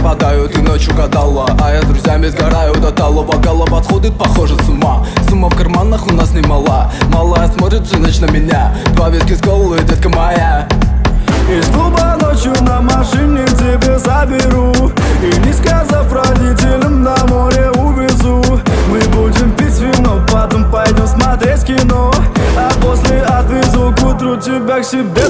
пропадаю, ты ночью гадала, а я с друзьями сгораю до талого. Голова сходит, похоже, с ума. Сумма в карманах у нас немала. Малая смотрит всю ночь на меня. 2 виски с колой, детка моя. Из клуба ночью на машине тебе заберу, и не сказав родителям, на море увезу. Мы будем пить вино, потом пойдем смотреть кино, а после отвезу к утру тебя к себе